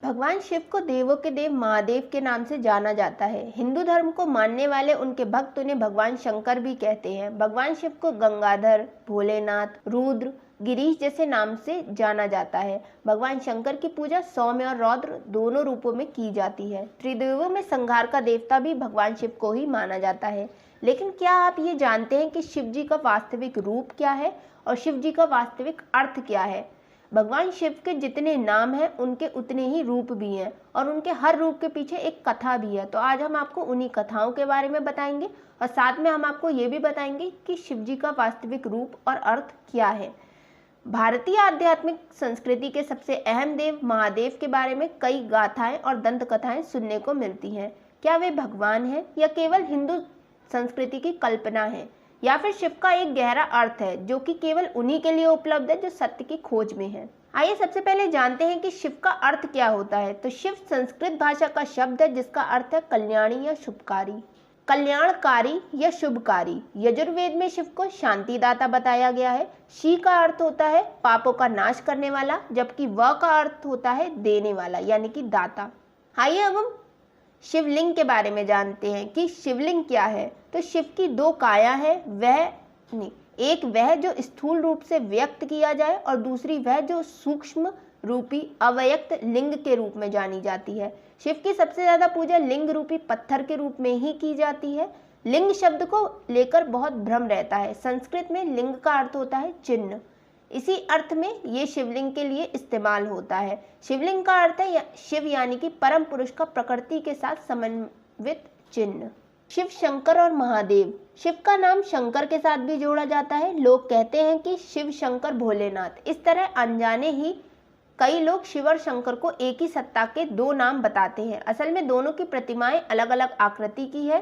भगवान शिव को देवों के देव महादेव के नाम से जाना जाता है। हिंदू धर्म को मानने वाले उनके भक्त उन्हें भगवान शंकर भी कहते हैं। भगवान शिव को गंगाधर, भोलेनाथ, रुद्र, गिरीश जैसे नाम से जाना जाता है। भगवान शंकर की पूजा सौम्य और रौद्र दोनों रूपों में की जाती है। त्रिदेवों में संहार का देवता भी भगवान शिव को ही माना जाता है। लेकिन क्या आप ये जानते हैं कि शिव जी का वास्तविक रूप क्या है और शिव जी का वास्तविक अर्थ क्या है? भगवान शिव के जितने नाम हैं उनके उतने ही रूप भी हैं और उनके हर रूप के पीछे एक कथा भी है। तो आज हम आपको उन्हीं कथाओं के बारे में बताएंगे और साथ में हम आपको ये भी बताएंगे कि शिव जी का वास्तविक रूप और अर्थ क्या है। भारतीय आध्यात्मिक संस्कृति के सबसे अहम देव महादेव के बारे में कई गाथाएं और दंत कथाएं सुनने को मिलती हैं। क्या वे भगवान हैं या केवल हिंदू संस्कृति की कल्पना है, या फिर शिव का एक गहरा अर्थ है जो कि केवल उन्हीं के लिए उपलब्ध है जो सत्य की खोज में है? आइए सबसे पहले जानते हैं कि शिव का अर्थ क्या होता है। तो शिव संस्कृत भाषा का शब्द है जिसका अर्थ है कल्याणी या शुभकारी, कल्याणकारी या शुभकारी। यजुर्वेद में शिव को शांतिदाता बताया गया है। शी का अर्थ होता है पापों का नाश करने वाला, जबकि व का अर्थ होता है देने वाला यानी कि दाता। आइए अब हम शिवलिंग के बारे में जानते हैं कि शिवलिंग क्या है। तो शिव की दो काया है, एक वह जो स्थूल रूप से व्यक्त किया जाए और दूसरी वह जो सूक्ष्म रूपी अव्यक्त लिंग के रूप में जानी जाती है। शिव की सबसे ज्यादा पूजा लिंग रूपी पत्थर के रूप में ही की जाती है। लिंग शब्द को लेकर बहुत भ्रम रहता है। संस्कृत में लिंग का अर्थ होता है चिन्ह, इसी अर्थ में ये शिवलिंग के लिए इस्तेमाल होता है। शिवलिंग का अर्थ है शिव यानी कि परम पुरुष का प्रकृति के साथ समन्वित चिन्ह। शिव शंकर और महादेव। शिव का नाम शंकर के साथ भी जोड़ा जाता है। लोग कहते हैं कि शिव शंकर भोलेनाथ। इस तरह अनजाने ही कई लोग शिव और शंकर को एक ही सत्ता के दो नाम बताते हैं। असल में दोनों की प्रतिमाएं अलग अलग आकृति की है।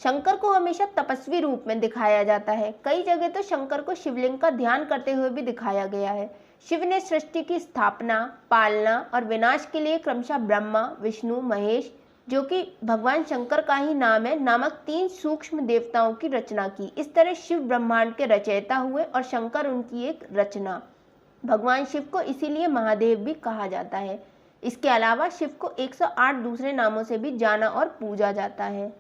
शंकर को हमेशा तपस्वी रूप में दिखाया जाता है। कई जगह तो शंकर को शिवलिंग का ध्यान करते हुए भी दिखाया गया है। शिव ने सृष्टि की स्थापना, पालना और विनाश के लिए क्रमशः ब्रह्मा, विष्णु, महेश, जो कि भगवान शंकर का ही नाम है, नामक 3 सूक्ष्म देवताओं की रचना की। इस तरह शिव ब्रह्मांड के रचयिता हुए और शंकर उनकी एक रचना। भगवान शिव को इसीलिए महादेव भी कहा जाता है। इसके अलावा शिव को 108 दूसरे नामों से भी जाना और पूजा जाता है।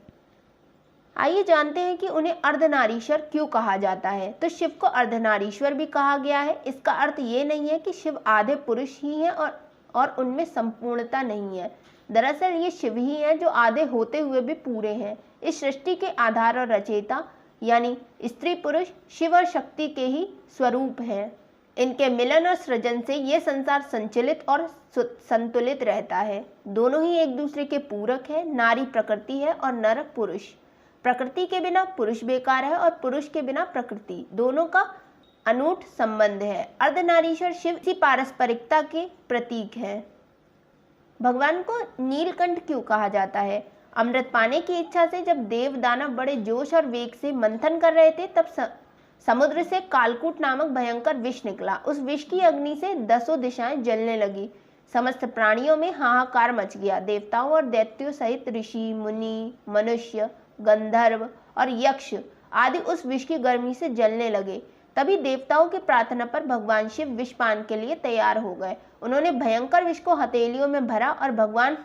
आइए जानते हैं कि उन्हें अर्धनारीश्वर क्यों कहा जाता है। तो शिव को अर्धनारीश्वर भी कहा गया है। इसका अर्थ ये नहीं है कि शिव आधे पुरुष ही हैं और उनमें संपूर्णता नहीं है। दरअसल ये शिव ही हैं जो आधे होते हुए भी पूरे हैं। इस सृष्टि के आधार और रचयिता यानी स्त्री पुरुष शिव और शक्ति के ही स्वरूप हैं। इनके मिलन और सृजन से ये संसार संचलित और संतुलित रहता है। दोनों ही एक दूसरे के पूरक है। नारी प्रकृति है और नर पुरुष। प्रकृति के बिना पुरुष बेकार है और पुरुष के बिना प्रकृति। दोनों का अनूठ संबंध है। अर्धनारीश्वर शिव इसी पारस्परिकता के प्रतीक है। भगवान को नीलकंठ क्यों कहा जाता है? अमृत पाने की इच्छा से जब देव दानव बड़े जोश और वेग से मंथन कर रहे थे तब समुद्र से कालकूट नामक भयंकर विष निकला। उस विष की अग्नि से 10 दिशाएं जलने लगी। समस्त प्राणियों में हाहाकार मच गया। देवताओं और दैत्यों सहित ऋषि, मुनि, मनुष्य, गंधर्व और यक्ष आदि उस विष की गर्मी से जलने लगे। तभी देवताओं की प्रार्थना पर भगवान शिव विषपान के लिए तैयार हो गए। उन्होंने भयंकर विष को हथेलियों में भरा और भगवान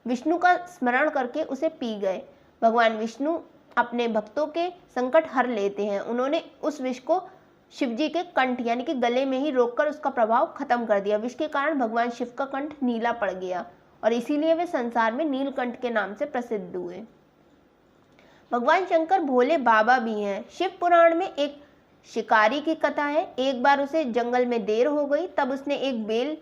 विष्णु का स्मरण करके उसे पी गए। भगवान विष्णु अपने भक्तों के संकट हर लेते हैं। उन्होंने उस विष को शिवजी के कंठ यानी कि गले में ही रोककर उसका प्रभाव खत्म कर दिया। विष के कारण भगवान शिव का कंठ नीला पड़ गया और इसीलिए वे संसार में नीलकंठ के नाम से प्रसिद्ध हुए। भगवान शंकर भोले बाबा भी हैं। शिव पुराण में एक शिकारी की कथा है। एक बार उसे जंगल में देर हो गई, तब उसने एक बेल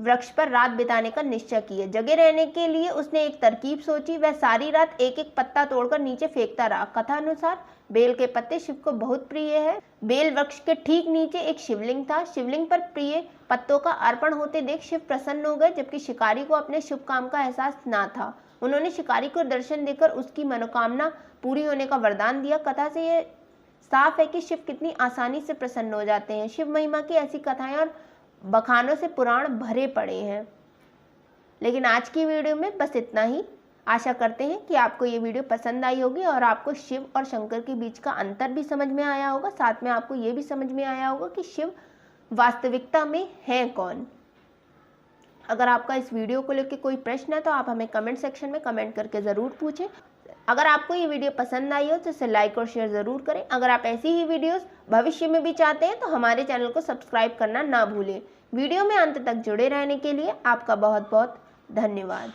वृक्ष पर रात बिताने का निश्चय किया। जगे रहने के लिए उसने एक तरकीब सोची। वह सारी रात एक एक पत्ता तोड़कर नीचे फेंकता रहा। कथा अनुसार बेल के पत्ते शिव को बहुत प्रिय है। बेल वृक्ष के ठीक नीचे एक शिवलिंग था। शिवलिंग पर प्रिय पत्तों का अर्पण होते देख शिव प्रसन्न हो गए, जबकि शिकारी को अपने शुभ काम का एहसास ना था। उन्होंने शिकारी को दर्शन देकर उसकी मनोकामना पूरी होने का वरदान दिया। कथा से यह साफ है कि शिव कितनी आसानी से प्रसन्न हो जाते हैं। शिव महिमा की ऐसी कथाएं और बखानों से पुराण भरे पड़े हैं। लेकिन आज की वीडियो में बस इतना ही। आशा करते हैं कि आपको ये वीडियो पसंद आई होगी और आपको शिव और शंकर के बीच का अंतर भी समझ में आया होगा। साथ में आपको ये भी समझ में आया होगा कि शिव वास्तविकता में हैं कौन। अगर आपका इस वीडियो को लेकर कोई प्रश्न है तो आप हमें कमेंट सेक्शन में कमेंट करके ज़रूर पूछें। अगर आपको ये वीडियो पसंद आई हो तो इसे लाइक और शेयर ज़रूर करें। अगर आप ऐसी ही वीडियोस भविष्य में भी चाहते हैं तो हमारे चैनल को सब्सक्राइब करना ना भूलें। वीडियो में अंत तक जुड़े रहने के लिए आपका बहुत बहुत धन्यवाद।